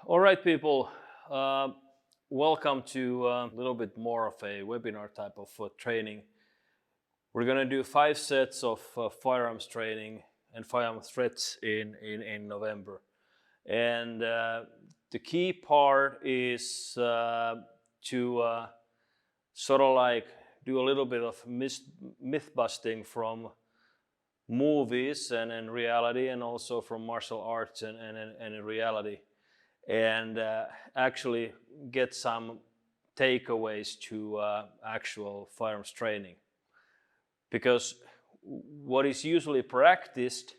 All right, people. Welcome to a little bit more of a webinar type of training. We're going to do 5 sets of firearms training and firearm threats in November. And the key part is to sort of like do a little bit of myth busting from movies and reality, and also from martial arts and reality. And actually get some takeaways to actual firearms training. Because what is usually practiced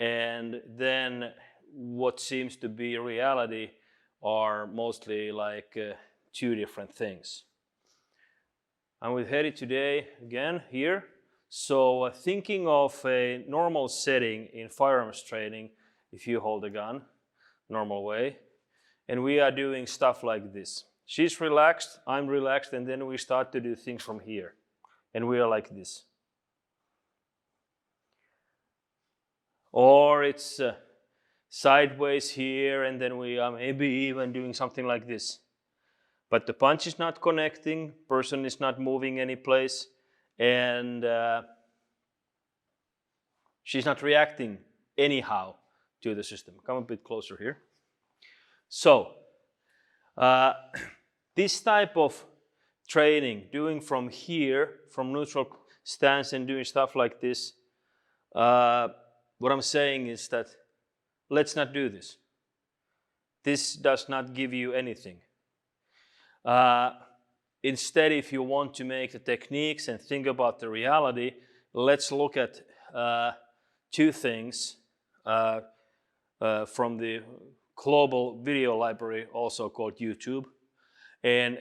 and then what seems to be reality are mostly like 2 different things. I'm with Heri today again here. So thinking of a normal setting in firearms training, if you hold a gun, normal way, and we are doing stuff like this. She's relaxed, I'm relaxed, and then we start to do things from here. And we are like this. Or it's sideways here, and then we are maybe even doing something like this. But the punch is not connecting, person is not moving any place, and she's not reacting anyhow to the system. Come a bit closer here. So, this type of training, doing from here, from neutral stance and doing stuff like this, what I'm saying is that let's not do this. This does not give you anything. Instead, if you want to make the techniques and think about the reality, let's look at 2 things from the global video library, also called YouTube, and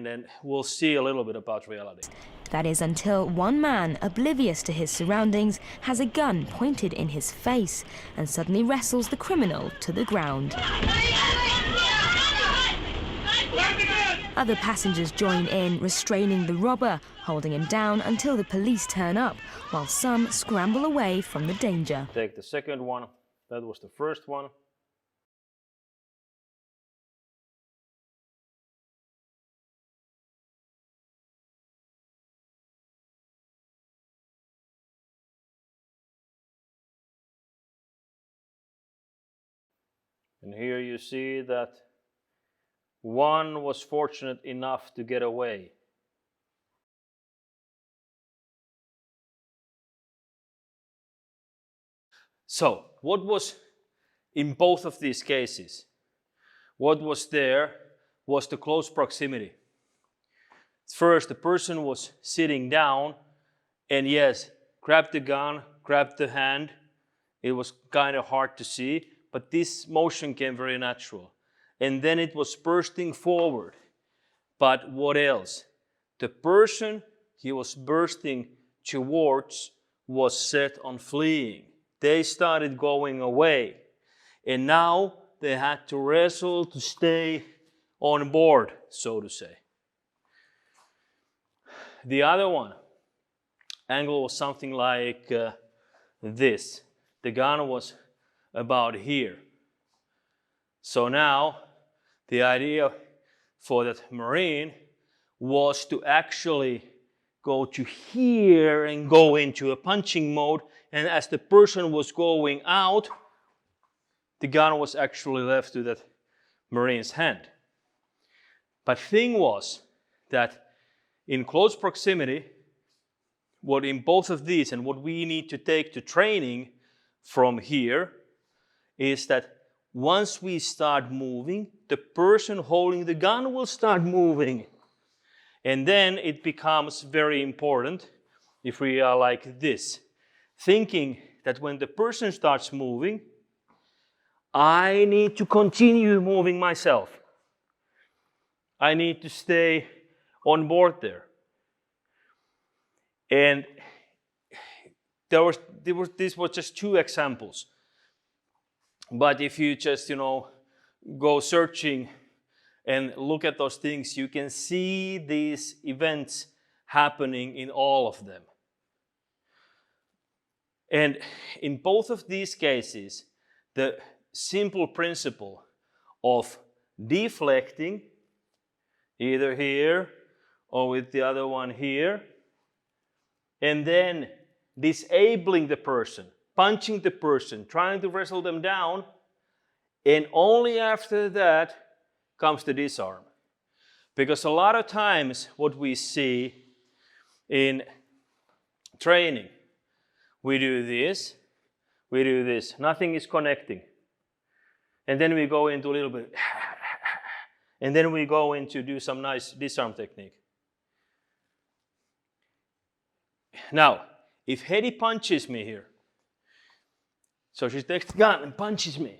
then we'll see a little bit about reality. That is until one man, oblivious to his surroundings, has a gun pointed in his face and suddenly wrestles the criminal to the ground. Other passengers join in, restraining the robber, holding him down until the police turn up, while some scramble away from the danger. Take the second one. That was the first one. And here you see that one was fortunate enough to get away. So, what was in both of these cases? What was there was the close proximity. First, the person was sitting down and yes, grabbed the gun, grabbed the hand. It was kind of hard to see, but this motion came very natural. And then it was bursting forward. But what else? The person he was bursting towards was set on fleeing. They started going away. And now they had to wrestle to stay on board, so to say. The other one, angle was something like this. The gun was about here. So now the idea for that Marine was to actually go to here and go into a punching mode, and as the person was going out, the gun was actually left to that Marine's hand. But thing was that in close proximity, what in both of these and what we need to take to training from here is that once we start moving, the person holding the gun will start moving. And then it becomes very important if we are like this, thinking that when the person starts moving, I need to continue moving myself. I need to stay on board there. And these were just 2 examples. But if you just, go searching and look at those things, you can see these events happening in all of them. And in both of these cases, the simple principle of deflecting, either here or with the other one here, and then disabling the person, punching the person, trying to wrestle them down, and only after that comes the disarm. Because a lot of times what we see in training, we do this, nothing is connecting. And then we go into a little bit, and then we go into do some nice disarm technique. Now, if Hedy punches me here, so she takes the gun and punches me,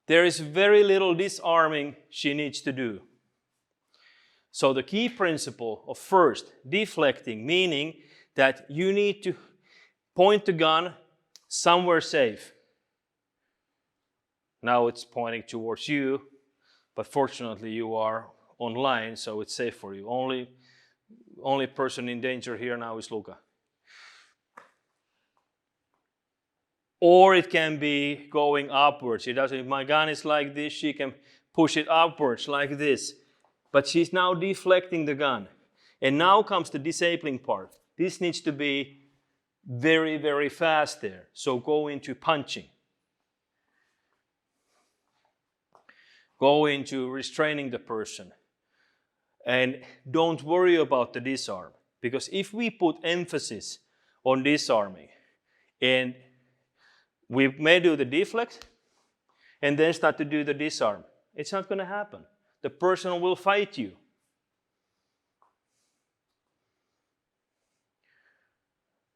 there is very little disarming she needs to do. So the key principle of first, deflecting, meaning that you need to point the gun somewhere safe. Now it's pointing towards you, but fortunately you are online, so it's safe for you. Only person in danger here now is Luca. Or it can be going upwards. It doesn't, if my gun is like this, she can push it upwards like this. But she's now deflecting the gun. And now comes the disabling part. This needs to be very, very fast there. So go into punching. Go into restraining the person. And don't worry about the disarm. Because if we put emphasis on disarming, and we may do the deflect, and then start to do the disarm, it's not going to happen. The person will fight you.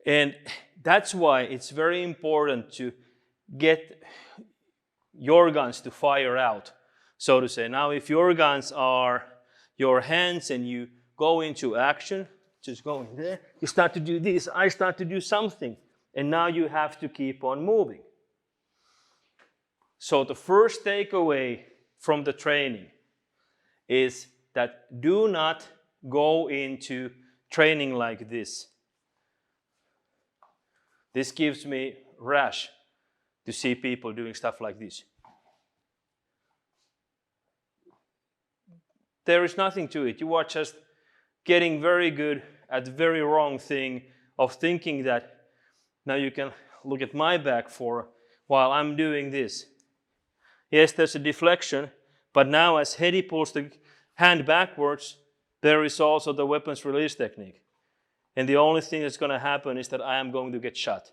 And that's why it's very important to get your guns to fire out, so to say. Now, if your guns are your hands and you go into action, just go in there, you start to do this, I start to do something, and now you have to keep on moving. So the first takeaway from the training is that do not go into training like this. This gives me rash to see people doing stuff like this. There is nothing to it. You are just getting very good at the very wrong thing of thinking that now you can look at my back for while I'm doing this. Yes, there's a deflection, but now as Hedy pulls the hand backwards, there is also the weapons release technique. And the only thing that's going to happen is that I am going to get shot.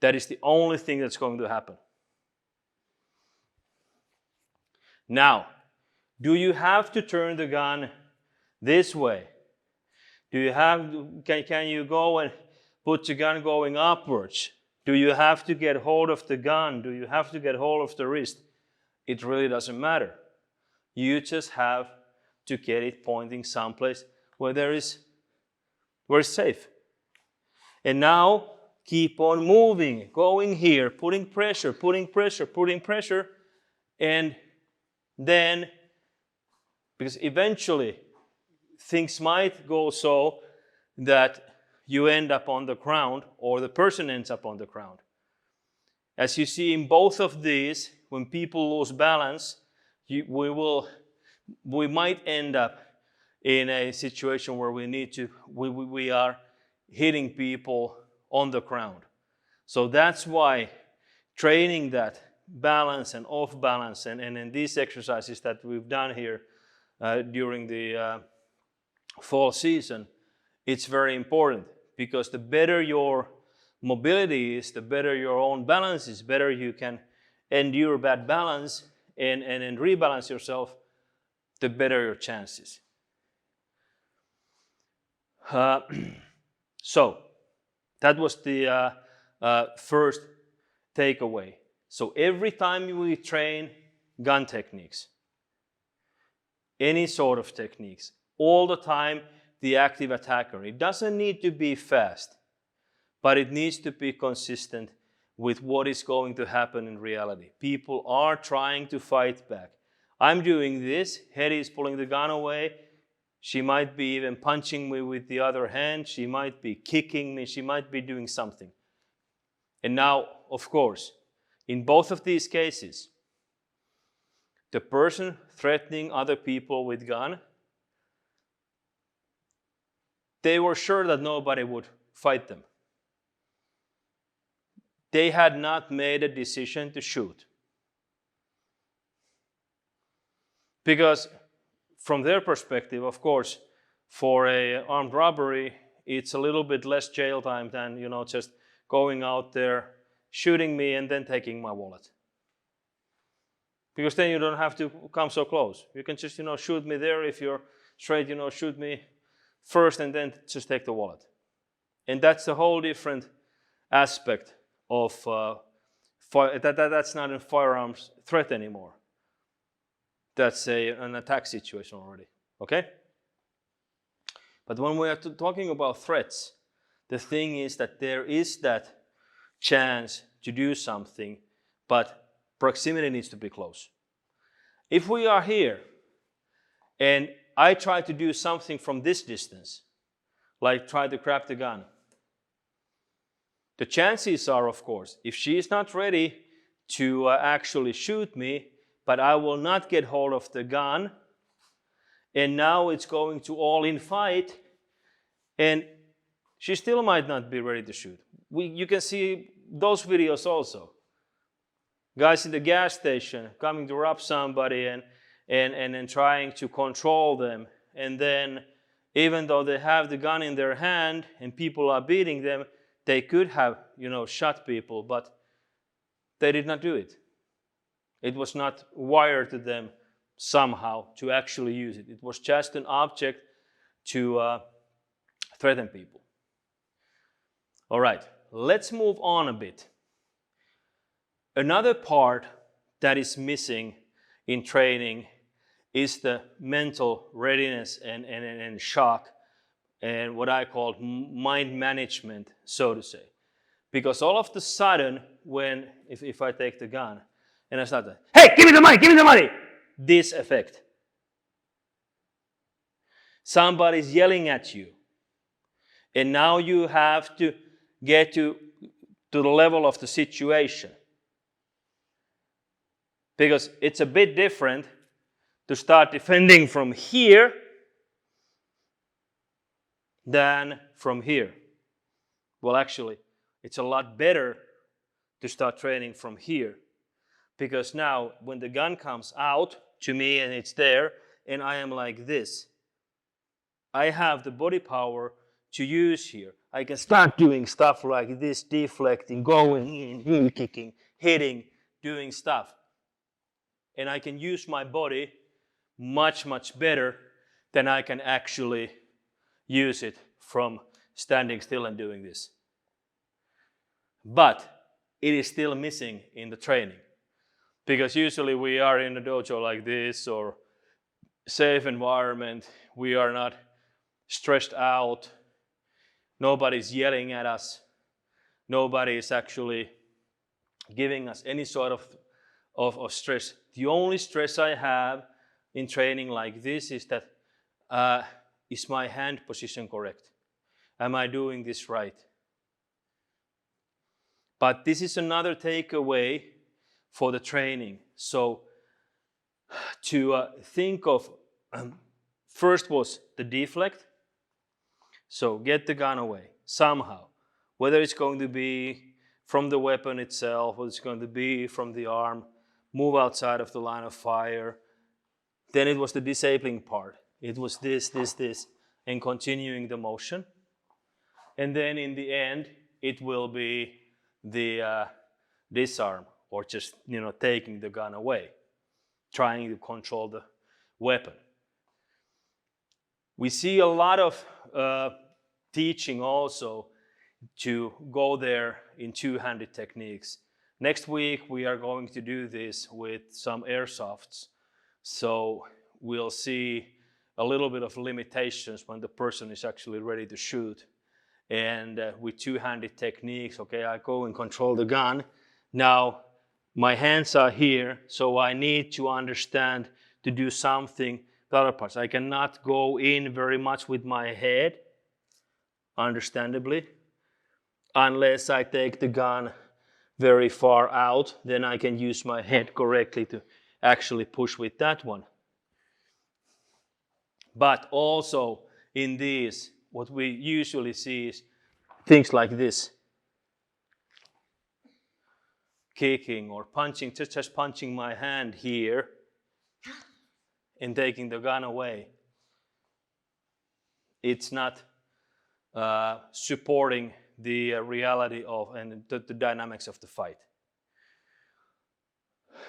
That is the only thing that's going to happen. Now, do you have to turn the gun this way? Do you have, can you go and put the gun going upwards? Do you have to get hold of the gun? Do you have to get hold of the wrist? It really doesn't matter. You just have to get it pointing someplace where it's safe. And now keep on moving, going here, putting pressure, and then, because eventually things might go so that you end up on the ground or the person ends up on the ground. As you see in both of these, when people lose balance, we might end up in a situation where we are hitting people on the ground. So that's why training that balance and off balance and in these exercises that we've done here during the fall season, it's very important, because the better your mobility is, the better your own balance is, better you can endure bad balance and rebalance yourself, the better your chances. So that was the first takeaway. So every time we train gun techniques, any sort of techniques, all the time the active attacker, it doesn't need to be fast, but it needs to be consistent with what is going to happen in reality. People are trying to fight back. I'm doing this, Hedy is pulling the gun away, she might be even punching me with the other hand, she might be kicking me, she might be doing something. And now, of course, in both of these cases, the person threatening other people with gun, they were sure that nobody would fight them. They had not made a decision to shoot. Because from their perspective, of course, for an armed robbery, it's a little bit less jail time than, just going out there, shooting me and then taking my wallet. Because then you don't have to come so close. You can just, shoot me there. If you're straight, shoot me first and then just take the wallet. And that's a whole different aspect of, that's not a firearms threat anymore. That's an attack situation already, okay? But when we are talking about threats, the thing is that there is that chance to do something, but proximity needs to be close. If we are here and I try to do something from this distance, like try to grab the gun, the chances are, of course, if she is not ready to actually shoot me, but I will not get hold of the gun, and now it's going to all-in fight, and she still might not be ready to shoot. You can see those videos also. Guys in the gas station coming to rob somebody and trying to control them, and then even though they have the gun in their hand and people are beating them, they could have, shot people, but they did not do it. It was not wired to them somehow to actually use it. It was just an object to threaten people. All right, let's move on a bit. Another part that is missing in training is the mental readiness and shock and what I call mind management, so to say. Because all of the sudden, if I take the gun and I start, hey, give me the money, this effect. Somebody's yelling at you. And now you have to get to the level of the situation. Because it's a bit different to start defending from here than from here. Well, actually, it's a lot better to start training from here. Because now, when the gun comes out to me and it's there, and I am like this, I have the body power to use here. I can start doing stuff like this, deflecting, going in, heel kicking, hitting, doing stuff. And I can use my body much, much better than I can actually use it from standing still and doing this. But it is still missing in the training. Because usually we are in a dojo like this or safe environment. We are not stressed out. Nobody's yelling at us. Nobody is actually giving us any sort of stress. The only stress I have in training like this is that, is my hand position correct? Am I doing this right? But this is another takeaway for the training. So to think of, first was the deflect. So get the gun away somehow. Whether it's going to be from the weapon itself, or it's going to be from the arm, move outside of the line of fire. Then it was the disabling part. It was this, and continuing the motion. And then in the end, it will be the disarm, or just taking the gun away, trying to control the weapon. We see a lot of teaching also to go there in two-handed techniques. Next week we are going to do this with some airsofts, so we'll see a little bit of limitations when the person is actually ready to shoot. And with two-handed techniques, okay, I go and control the gun. Now my hands are here, so I need to understand to do something with other parts. I cannot go in very much with my head, understandably, unless I take the gun very far out. Then I can use my head correctly to actually push with that one. But also in these, what we usually see is things like this. Kicking or punching, just punching my hand here and taking the gun away. It's not supporting the reality of and the dynamics of the fight.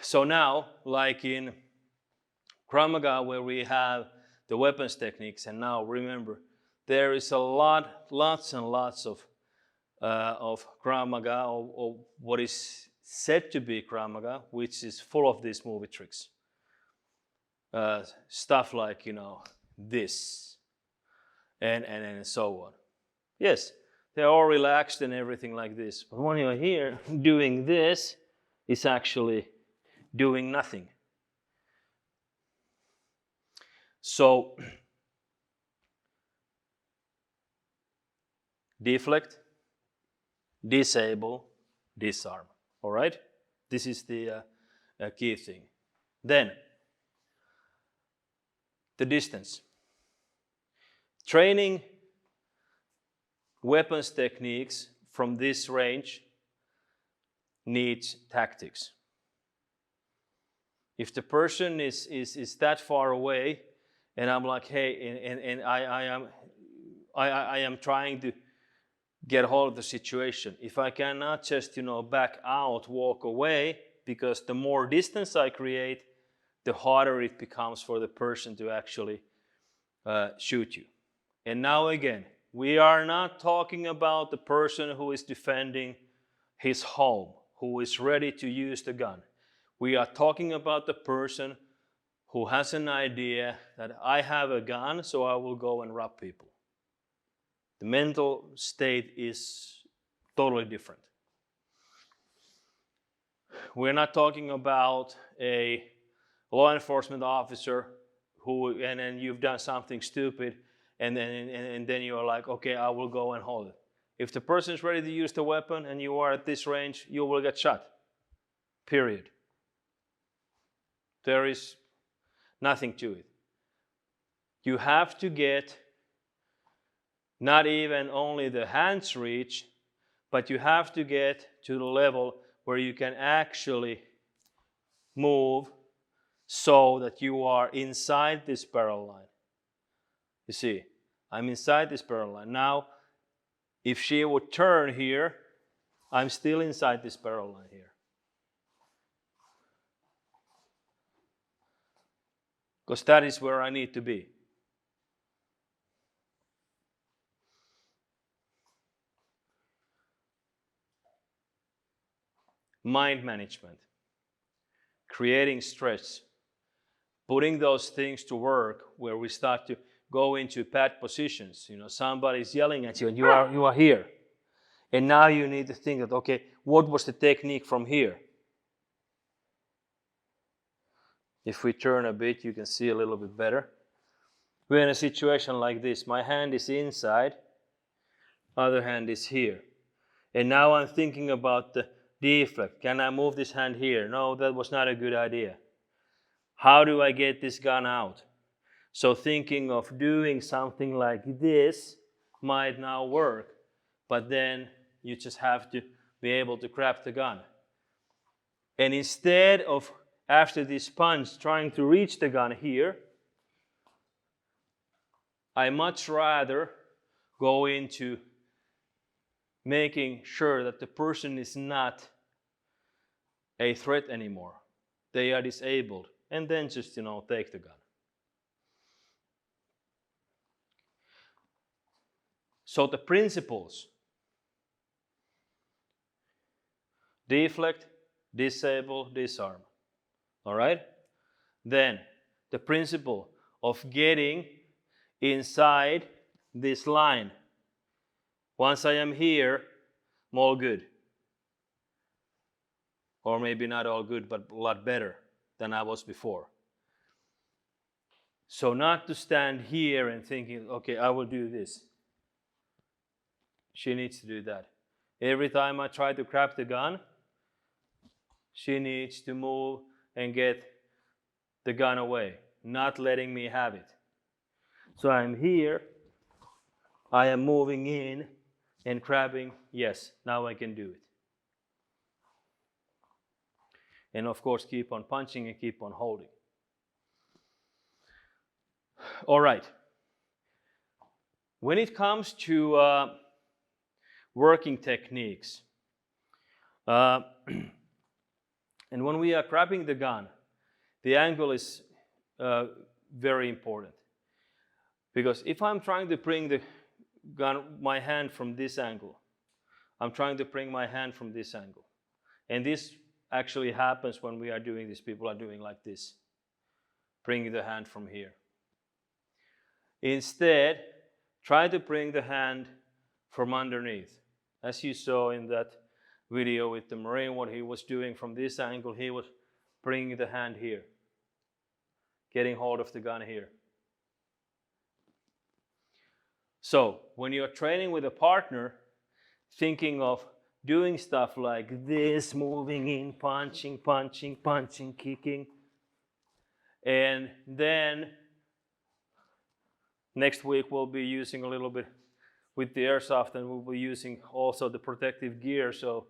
So now, like in Krav Maga, where we have the weapons techniques, and now remember, there is lots and lots of Krav Maga, or what is said to be Krav Maga, which is full of these movie tricks. Stuff like, this, and so on. Yes, they're all relaxed and everything like this. But when you're here doing this, it's actually doing nothing. So, deflect, disable, disarm. All right? This is the key thing. Then, the distance. Training weapons techniques from this range needs tactics. If the person is that far away, and I'm like, hey, and I am trying to get hold of the situation. If I cannot just back out, walk away, because the more distance I create, the harder it becomes for the person to actually shoot you. And now again, we are not talking about the person who is defending his home, who is ready to use the gun. We are talking about the person who has an idea that I have a gun, so I will go and rob people. The mental state is totally different. We're not talking about a law enforcement officer who, and then you've done something stupid, and then you're like, okay, I will go and hold it. If the person is ready to use the weapon and you are at this range, you will get shot. Period. There is nothing to it. You have to get not even only the hands reach, but you have to get to the level where you can actually move so that you are inside this barrel line. You see, I'm inside this barrel line. Now, if she would turn here, I'm still inside this barrel line here. Because that is where I need to be. Mind management, creating stress, putting those things to work where we start to go into bad positions. Somebody's yelling at you and you are here. And now you need to think that, okay, what was the technique from here? If we turn a bit, you can see a little bit better. We're in a situation like this. My hand is inside, other hand is here. And now I'm thinking about the deflect. Can I move this hand here? No, that was not a good idea. How do I get this gun out? So thinking of doing something like this might now work, but then you just have to be able to grab the gun. And instead of, after this punch, trying to reach the gun here, I much rather go into making sure that the person is not a threat anymore. They are disabled, and then just, take the gun. So the principles: deflect, disable, disarm. All right? Then the principle of getting inside this line. Once I am here, I'm all good. Or maybe not all good, but a lot better than I was before. So not to stand here and thinking, okay, I will do this. She needs to do that. Every time I try to grab the gun, she needs to move and get the gun away, not letting me have it. So I'm here, I am moving in and grabbing, yes, now I can do it. And of course, keep on punching and keep on holding. All right. When it comes to working techniques, and when we are grabbing the gun, the angle is very important. Because if I'm trying to bring the gun, my hand from this angle, I'm trying to bring my hand from this angle. And this actually happens when we are doing this. People are doing like this, bringing the hand from here. Instead, try to bring the hand from underneath. As you saw in that video with the Marine, what he was doing from this angle, he was bringing the hand here, getting hold of the gun here. So, when you're training with a partner, thinking of doing stuff like this, moving in, punching, punching, punching, kicking, and then next week we'll be using a little bit with the airsoft, and we'll be using also the protective gear, so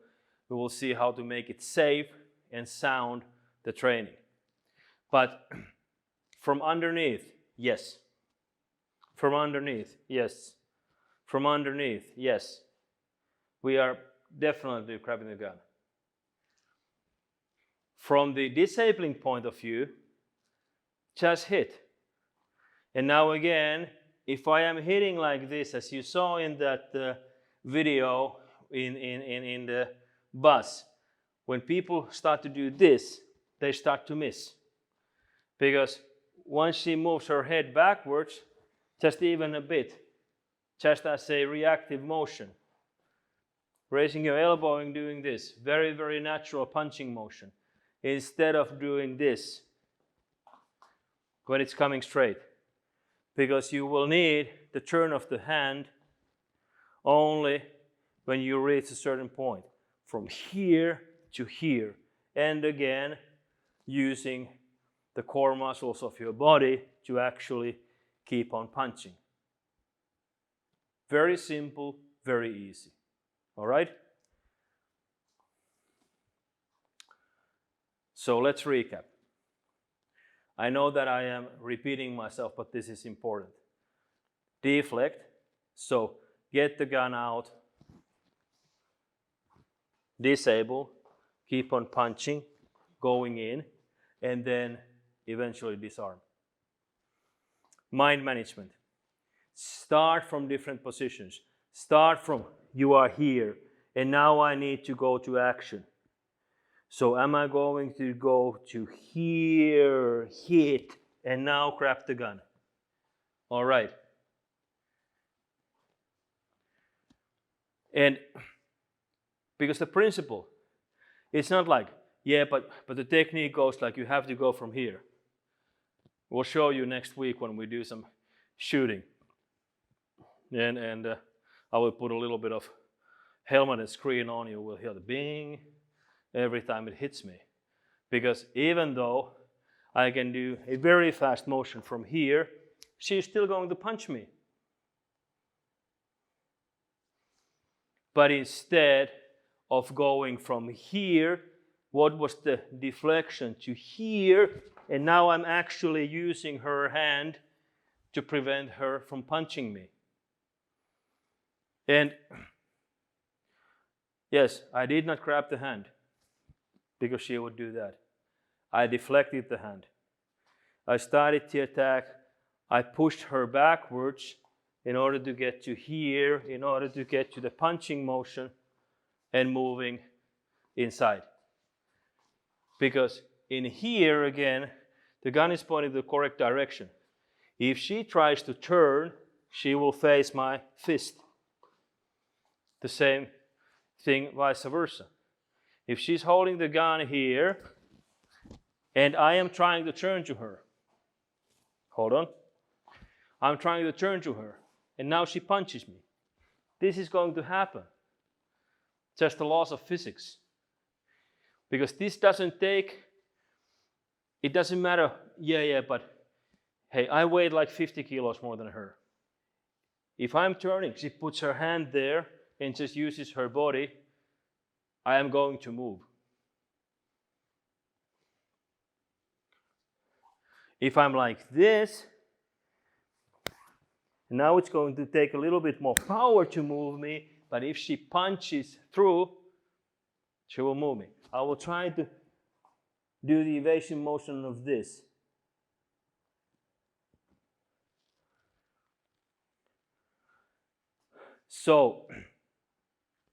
we will see how to make it safe and sound, the training. But from underneath, yes. From underneath, yes. From underneath, yes. We are definitely grabbing the gun. From the disabling point of view, just hit. And now again, if I am hitting like this, as you saw in that video in the bus, when people start to do this, they start to miss. Because once she moves her head backwards, just even a bit, just as a reactive motion, raising your elbow and doing this, very, very natural punching motion, instead of doing this when it's coming straight. Because you will need the turn of the hand only when you reach a certain point, from here to here, and again using the core muscles of your body to actually keep on punching. Very simple, very easy. All right? So let's recap. I know that I am repeating myself, but this is important. Deflect, so get the gun out, disable, keep on punching, going in, and then eventually disarm. Mind management. Start from different positions. Start from you are here, and now I need to go to action. So am I going to go to here, hit, and now grab the gun? All right. And because the principle, it's not like, yeah, but the technique goes like you have to go from here. We'll show you next week when we do some shooting. And I will put a little bit of helmet and screen on. You will hear the bing every time it hits me. Because even though I can do a very fast motion from here, she's still going to punch me. But instead of going from here, what was the deflection to here, and now I'm actually using her hand to prevent her from punching me. And yes, I did not grab the hand because she would do that. I deflected the hand. I started the attack. I pushed her backwards in order to get to here, in order to get to the punching motion and moving inside. Because in here again, the gun is pointing the correct direction. If she tries to turn, she will face my fist. The same thing vice versa. If she's holding the gun here and I am trying to turn to her, hold on, I'm trying to turn to her and now she punches me. This is going to happen. Just the laws of physics. Because this doesn't take, it doesn't matter yeah, but hey, I weighed like 50 kilos more than her. If I'm turning, she puts her hand there and just uses her body, I am going to move. If I'm like this, now it's going to take a little bit more power to move me, but if she punches through, she will move me. I will try to do the evasion motion of this. So,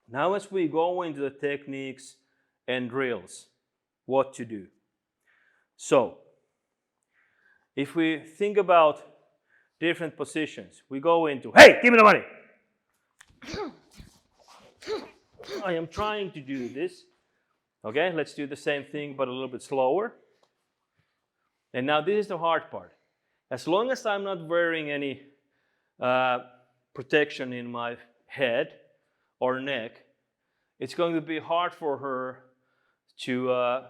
now as we go into the techniques and drills, what to do. So, if we think about different positions, we go into, hey, give me the money. I am trying to do this. Okay, let's do the same thing, but a little bit slower. And now this is the hard part. As long as I'm not wearing any protection in my head or neck, it's going to be hard for her to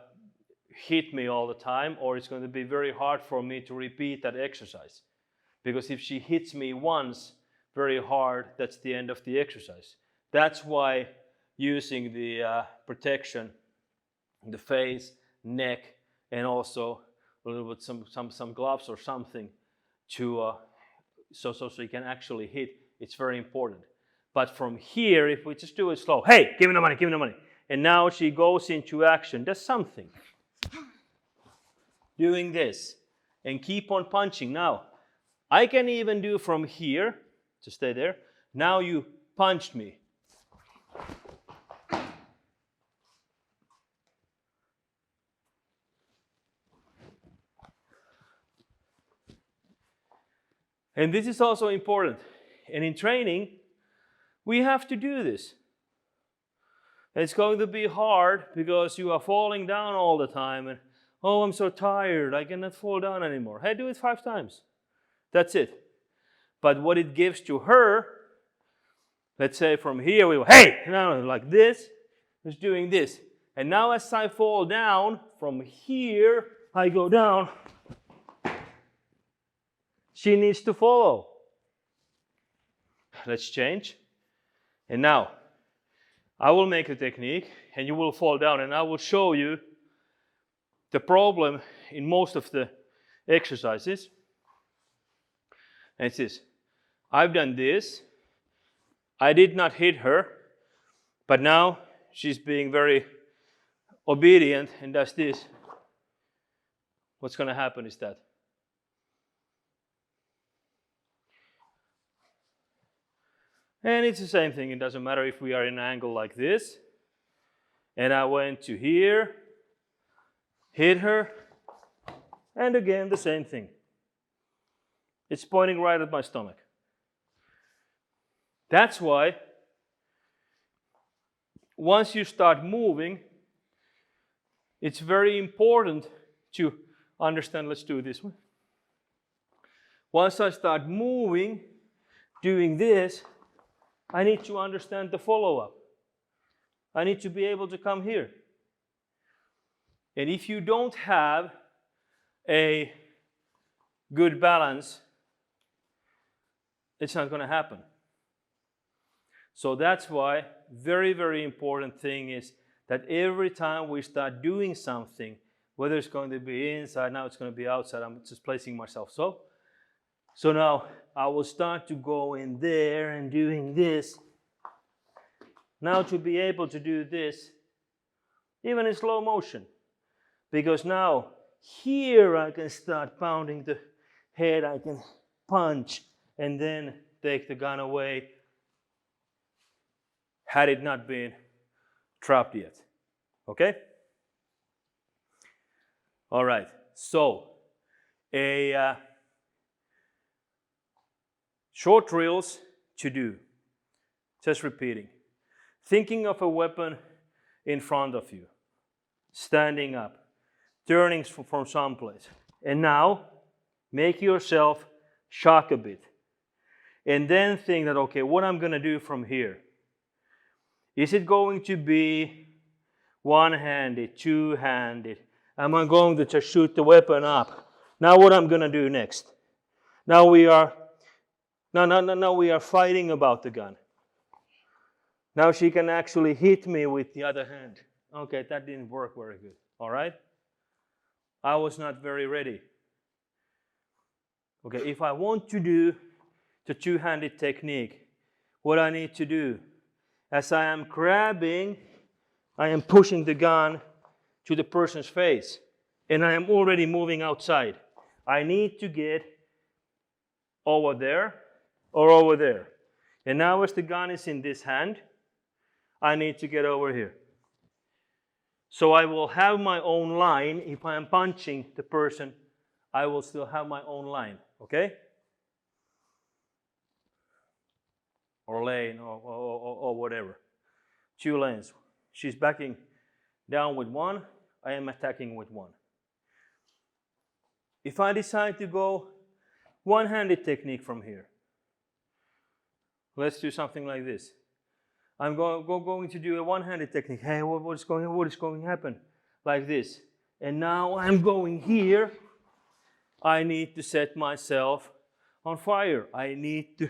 hit me all the time, or it's going to be very hard for me to repeat that exercise. Because if she hits me once very hard, that's the end of the exercise. That's why using the protection, the face, neck, and also a little bit some gloves or something to so you can actually hit, it's very important. But from here, if we just do it slow, hey, give me the money, give me the money. And now she goes into action, does something. Doing this and keep on punching. Now, I can even do from here, to stay there. Now you punched me. And this is also important. And in training, we have to do this. It's going to be hard because you are falling down all the time and, oh, I'm so tired, I cannot fall down anymore. Hey, do it 5 times. That's it. But what it gives to her, let's say from here, we go, hey, now like this, just doing this. And now as I fall down, from here, I go down. She needs to follow. Let's change. And now, I will make a technique and you will fall down and I will show you the problem in most of the exercises. And it's this. I've done this. I did not hit her, but now she's being very obedient and does this. What's going to happen is that and it's the same thing. It doesn't matter if we are in an angle like this. And I went to here, hit her, and again the same thing. It's pointing right at my stomach. That's why once you start moving, it's very important to understand. Let's do this one. Once I start moving, doing this, I need to understand the follow-up. I need to be able to come here. And if you don't have a good balance, it's not going to happen. So that's why very, very important thing is that every time we start doing something, whether it's going to be inside, now it's going to be outside, I'm just placing myself so now I will start to go in there and doing this. Now to be able to do this, even in slow motion. Because now here I can start pounding the head, I can punch and then take the gun away had it not been trapped yet. Okay? All right, so short drills to do. Just repeating. Thinking of a weapon in front of you. Standing up. Turning from someplace. And now, make yourself shock a bit. And then think that, okay, what I'm going to do from here? Is it going to be one-handed, two-handed? Am I going to just shoot the weapon up? Now what I'm gonna do next? Now we are fighting about the gun. Now she can actually hit me with the other hand. Okay, that didn't work very good. All right? I was not very ready. Okay, if I want to do the two-handed technique, what I need to do, as I am grabbing, I am pushing the gun to the person's face, and I am already moving outside. I need to get over there or over there. And now as the gun is in this hand, I need to get over here. So I will have my own line. If I am punching the person, I will still have my own line, okay? Or lane or whatever. 2 lanes. She's backing down with 1, I am attacking with 1. If I decide to go one-handed technique from here, let's do something like this. I'm going to do a one-handed technique. Hey, what is going to happen? Like this. And now I'm going here. I need to set myself on fire. I need to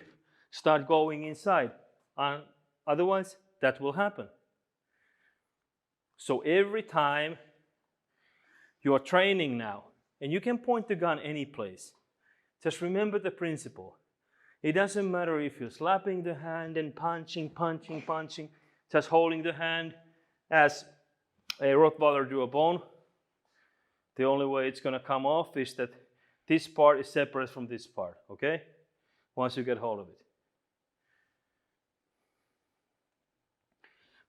start going inside. Otherwise, that will happen. So every time you are training now, and you can point the gun any place, just remember the principle. It doesn't matter if you're slapping the hand and punching, just holding the hand as a Rottweiler do a bone. The only way it's going to come off is that this part is separate from this part, okay? Once you get hold of it.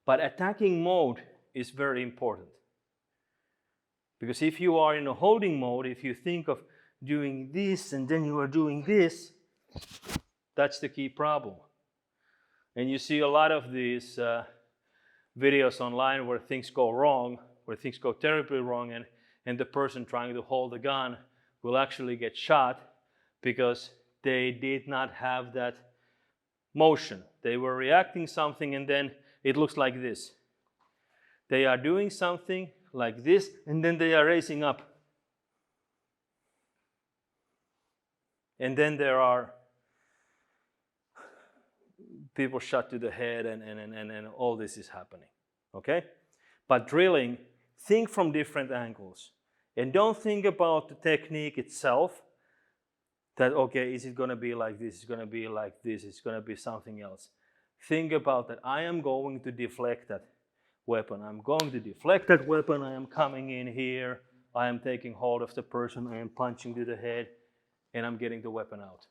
But attacking mode is very important. Because if you are in a holding mode, if you think of doing this and then you are doing this, that's the key problem. And you see a lot of these videos online where things go wrong, where things go terribly wrong, and the person trying to hold the gun will actually get shot because they did not have that motion. They were reacting something and then it looks like this. They are doing something like this and then they are raising up. And then there are people shot to the head and all this is happening, okay? But drilling, think from different angles. And don't think about the technique itself, that, okay, is it going to be like this, it's going to be like this, it's going to be something else. Think about that I am going to deflect that weapon. I'm going to deflect that weapon, I am coming in here, I am taking hold of the person, I am punching to the head, and I'm getting the weapon out.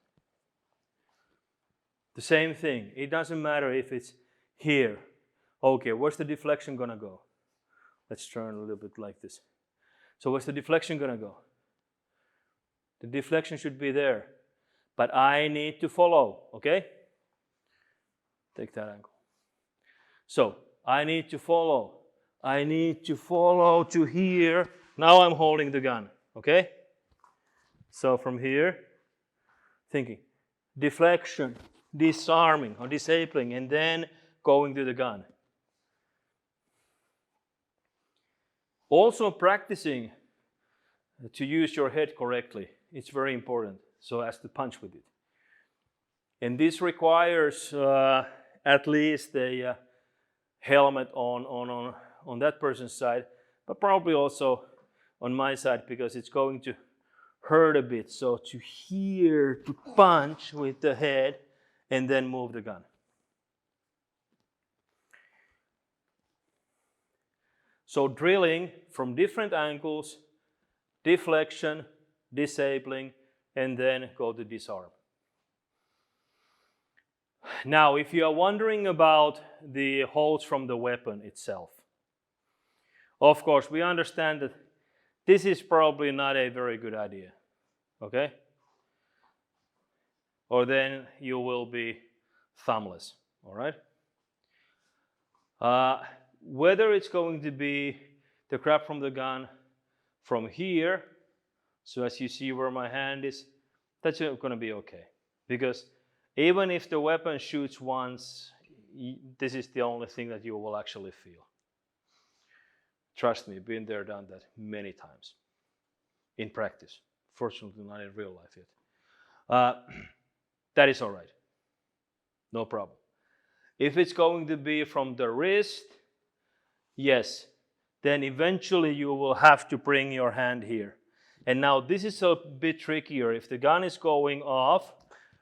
The same thing, it doesn't matter if it's here. Okay, where's the deflection gonna go? Let's turn a little bit like this. So where's the deflection gonna go? The deflection should be there, but I need to follow, okay? Take that angle. So I need to follow. I need to follow to here. Now I'm holding the gun, okay? So from here, thinking, deflection, disarming or disabling, and then going to the gun. Also practicing to use your head correctly. It's very important, so as to punch with it. And this requires at least a helmet on that person's side, but probably also on my side because it's going to hurt a bit. So to here, to punch with the head and then move the gun. So drilling from different angles, deflection, disabling, and then go to disarm. Now, if you are wondering about the holds from the weapon itself, of course, we understand that this is probably not a very good idea, okay? Or then you will be thumbless, all right? Whether it's going to be the grab from the gun from here, so as you see where my hand is, that's going to be okay. Because even if the weapon shoots once, this is the only thing that you will actually feel. Trust me, been there, done that many times in practice, Fortunately, not in real life yet. That is all right. No problem. If it's going to be from the wrist, yes, then eventually you will have to bring your hand here. And now this is a bit trickier. If the gun is going off,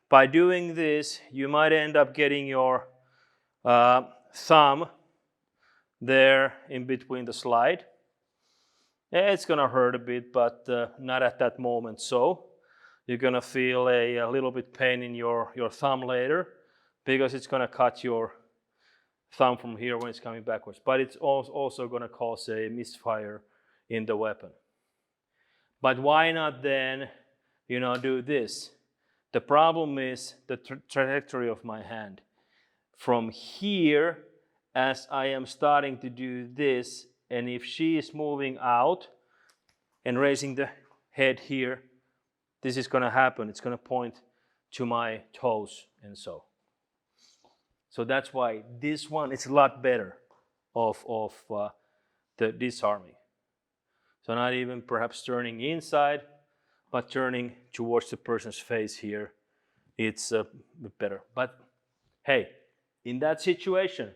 by doing this, you might end up getting your thumb there in between the slide. It's gonna hurt a bit, but not at that moment. So you're gonna feel a little bit pain in your thumb later, because it's gonna cut your thumb from here when it's coming backwards. But it's also gonna cause a misfire in the weapon. But why not then, do this? The problem is the trajectory of my hand. From here, as I am starting to do this, and if she is moving out and raising the head here, this is going to happen. It's going to point to my toes and so. So that's why this one is a lot better of the disarming. So not even perhaps turning inside, but turning towards the person's face here. It's better. But hey, in that situation,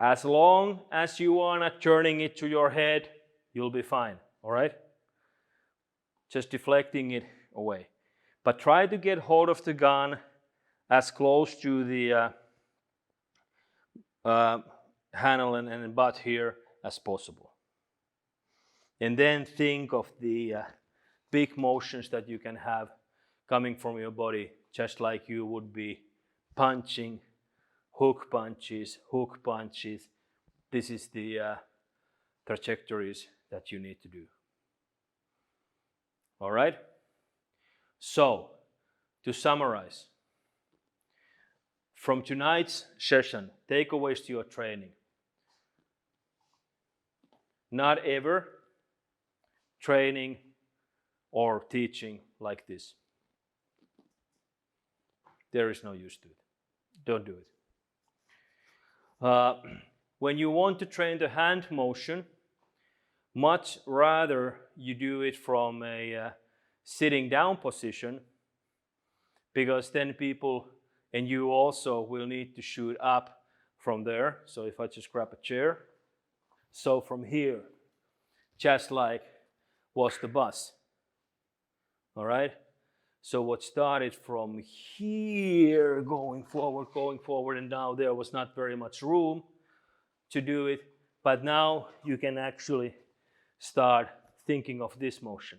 as long as you are not turning it to your head, you'll be fine, all right? Just deflecting it away. But try to get hold of the gun as close to the handle and butt here as possible. And then think of the big motions that you can have coming from your body, just like you would be punching, hook punches. This is the trajectories that you need to do. All right? So, to summarize, from tonight's session, takeaways to your training. Not ever training or teaching like this. There is no use to it. Don't do it. When you want to train the hand motion, much rather you do it from a sitting down position, because then people and you also will need to shoot up from there. So if I just grab a chair, so from here, just like was the bus. All right? So what started from here going forward, and now there was not very much room to do it, but now you can actually start thinking of this motion.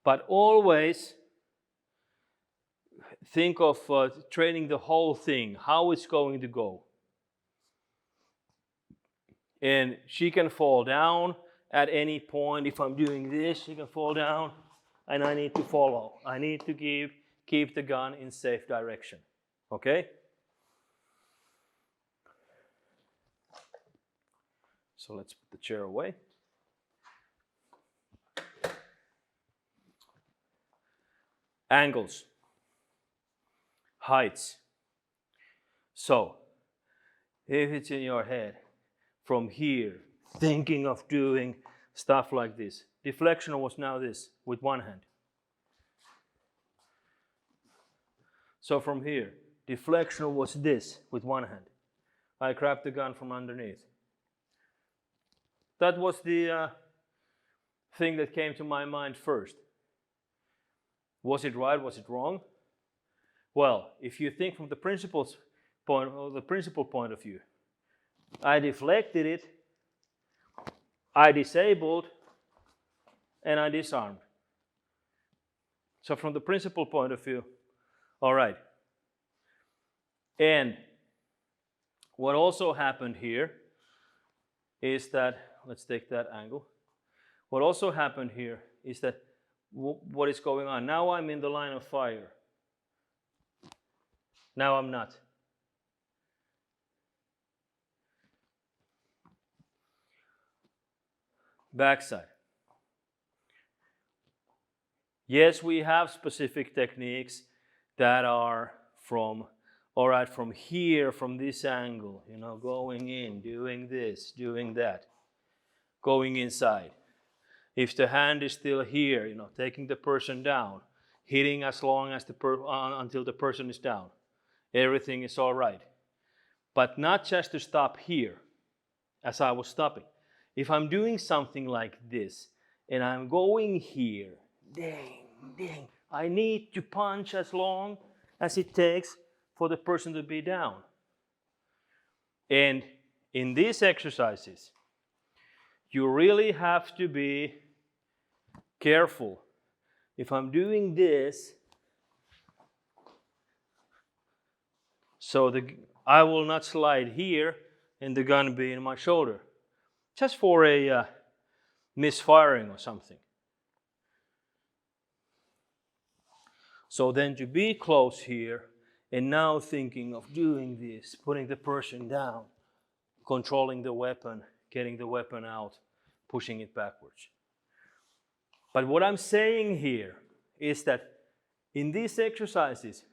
But always think of training the whole thing, how it's going to go. And she can fall down at any point. If I'm doing this, she can fall down, and I need to follow. I need to keep the gun in safe direction. Okay? So let's put the chair away. Angles. Heights. So, if it's in your head, from here, thinking of doing stuff like this. Deflection was now this, with one hand. So from here, deflection was this, with one hand. I grabbed the gun from underneath. That was the thing that came to my mind first. Was it right? Was it wrong? Well, if you think from the principal point of view, I deflected it, I disabled, and I disarmed. So from the principal point of view, all right. And what also happened here is that, let's take that angle. What also happened here is that what is going on? Now I'm in the line of fire. Now I'm not. Backside. Yes, we have specific techniques that are from here, from this angle, going in, doing this, doing that, going inside. If the hand is still here, taking the person down, hitting as long as until the person is down, everything is all right. But not just to stop here, as I was stopping. If I'm doing something like this, and I'm going here, ding, ding, I need to punch as long as it takes for the person to be down. And in these exercises, you really have to be careful. If I'm doing this, so I will not slide here and the gun be in my shoulder, just for a misfiring or something. So then to be close here and now thinking of doing this, putting the person down, controlling the weapon, getting the weapon out, pushing it backwards. But what I'm saying here is that in these exercises,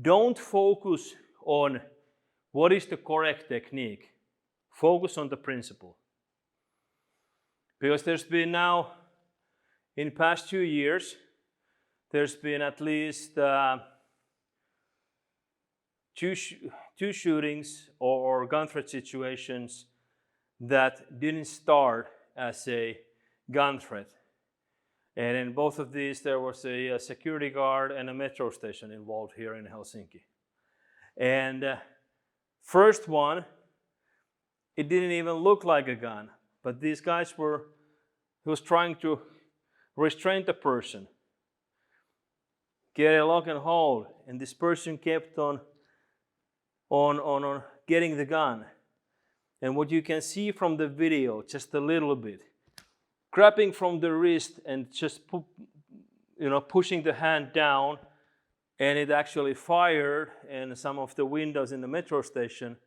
don't focus on what is the correct technique. Focus on the principle. Because there's been now, in the past 2 years, there's been at least two shootings or gun threat situations that didn't start as a gun threat. And in both of these, there was a security guard and a metro station involved here in Helsinki. And first one, it didn't even look like a gun, but these guys he was trying to restrain the person, get a lock and hold, and this person kept on getting the gun. And what you can see from the video, just a little bit, grabbing from the wrist and just pushing the hand down, and it actually fired, and some of the windows in the metro station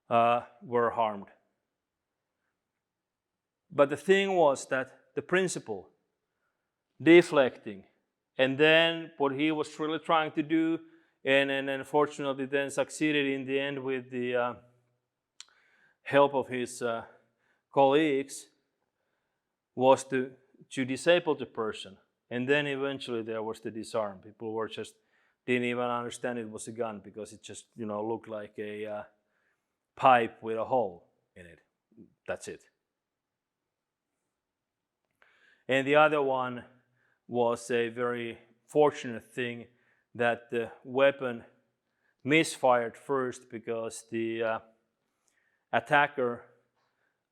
were harmed. But the thing was that the principle, deflecting, and then what he was really trying to do, and unfortunately then succeeded in the end with the help of his colleagues, was to disable the person. And then eventually there was the disarm. People didn't even understand it was a gun because it just looked like a pipe with a hole in it. That's it. And the other one was a very fortunate thing that the weapon misfired first because the attacker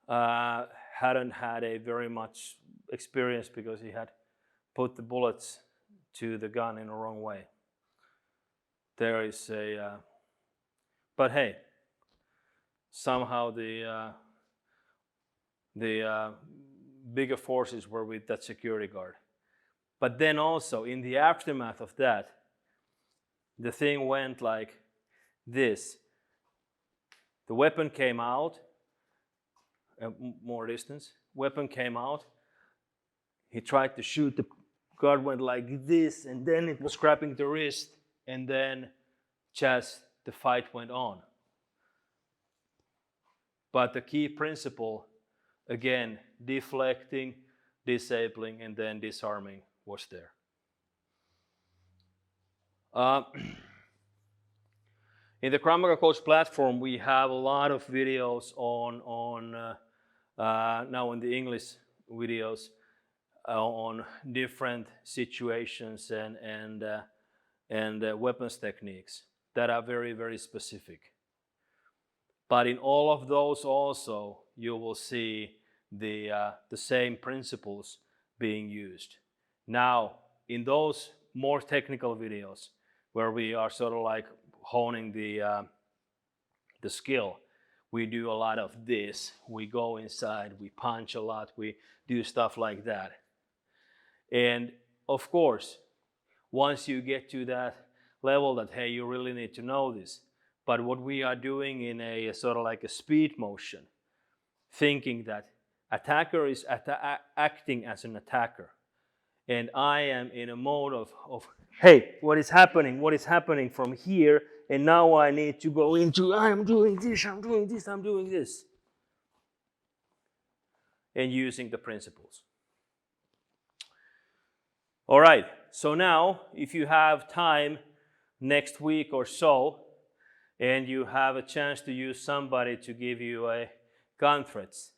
hadn't had a very much experience because he had put the bullets to the gun in the wrong way. There is but hey, somehow the bigger forces were with that security guard. But then also in the aftermath of that, the thing went like this. The weapon came out, more distance, weapon came out, he tried to shoot, the guard went like this, and then it was grabbing the wrist, and then just the fight went on. But the key principle, again, deflecting, disabling, and then disarming was there. In the Krav Maga Coach platform, we have a lot of videos on now in the English videos on different situations and weapons techniques that are very, very specific. But in all of those also, you will see the same principles being used. Now, in those more technical videos, where we are sort of like honing the skill, we do a lot of this. We go inside, we punch a lot, we do stuff like that. And of course, once you get to that level that, hey, you really need to know this. But what we are doing in a sort of like a speed motion, thinking that attacker is acting as an attacker. And I am in a mode of hey, what is happening? What is happening from here? And now I need to go into, I'm doing this, I'm doing this, I'm doing this. And using the principles. All right, so now if you have time next week or so, and you have a chance to use somebody to give you a gun threats,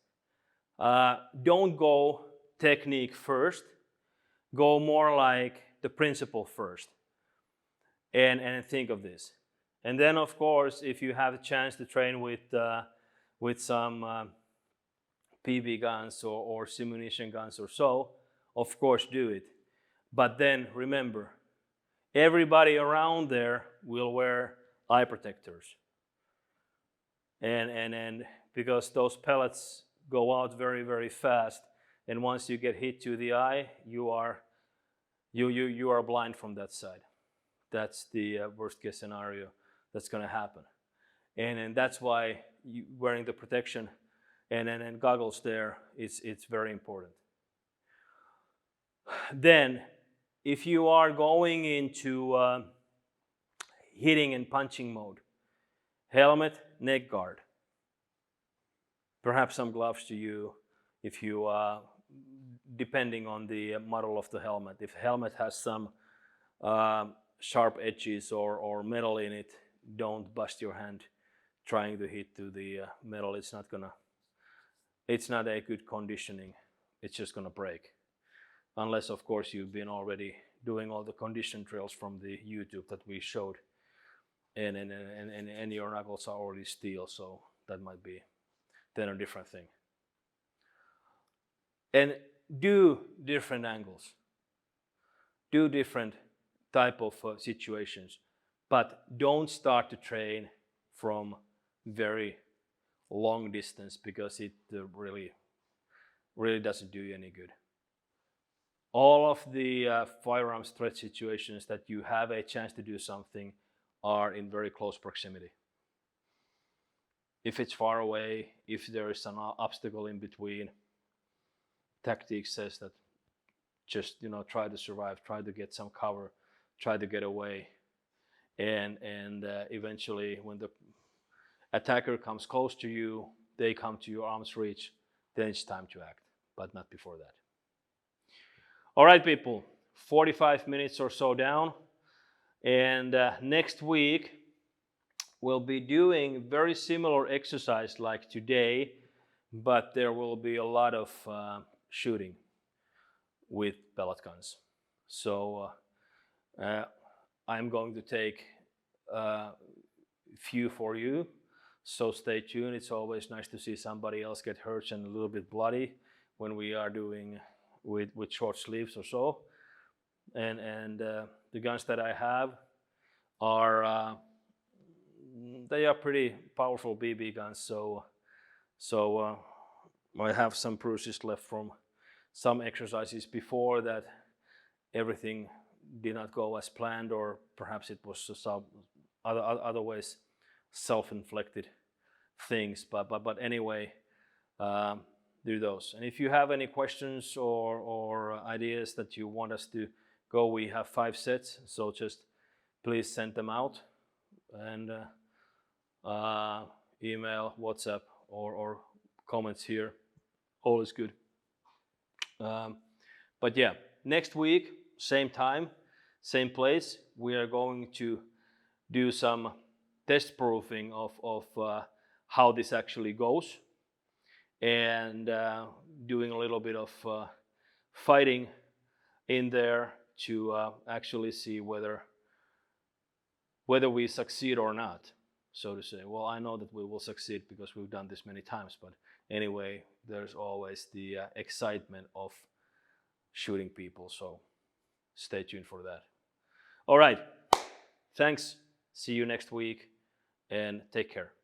don't go technique first, go more like the principle first, and think of this. And then of course, if you have a chance to train with some PB guns or simunition guns or so, of course do it. But then remember, everybody around there will wear eye protectors. And because those pellets go out very, very fast, and once you get hit to the eye, you are blind from that side. That's the worst case scenario that's going to happen. And that's why wearing the protection and goggles there, it's very important. Then, if you are going into hitting and punching mode, helmet, neck guard, perhaps some gloves to you if you, depending on the model of the helmet. If the helmet has some sharp edges or metal in it, don't bust your hand trying to hit to the metal. It's not a good conditioning. It's just gonna break. Unless of course you've been already doing all the condition drills from the YouTube that we showed, and your knuckles are already steel, so that might be then a different thing. And do different angles, do different type of situations, but don't start to train from very long distance, because it really doesn't do you any good. All of the firearms threat situations that you have a chance to do something are in very close proximity. If it's far away, if there is an obstacle in between, tactics says that just try to survive, try to get some cover, try to get away, and eventually when the attacker comes close to you, they come to your arm's reach, then it's time to act, but not before that. All right, people, 45 minutes or so down, and next week we'll be doing very similar exercise like today, but there will be a lot of shooting with pellet guns. So I'm going to take a few for you, so stay tuned. It's always nice to see somebody else get hurt and a little bit bloody when we are doing with short sleeves or so. And the guns that I have are they are pretty powerful BB guns, so I have some bruises left from some exercises before that everything did not go as planned, or perhaps it was some other ways self-inflicted things, but anyway, do those. And if you have any questions or ideas that you want us to go, we have 5 sets, so just please send them out, and email, WhatsApp, or comments here, all is good. But yeah, next week, same time, same place, we are going to do some test proofing of how this actually goes, and doing a little bit of fighting in there to actually see whether we succeed or not, so to say. Well, I know that we will succeed because we've done this many times, but anyway, there's always the excitement of shooting people, so stay tuned for that. All right, thanks, see you next week, and take care.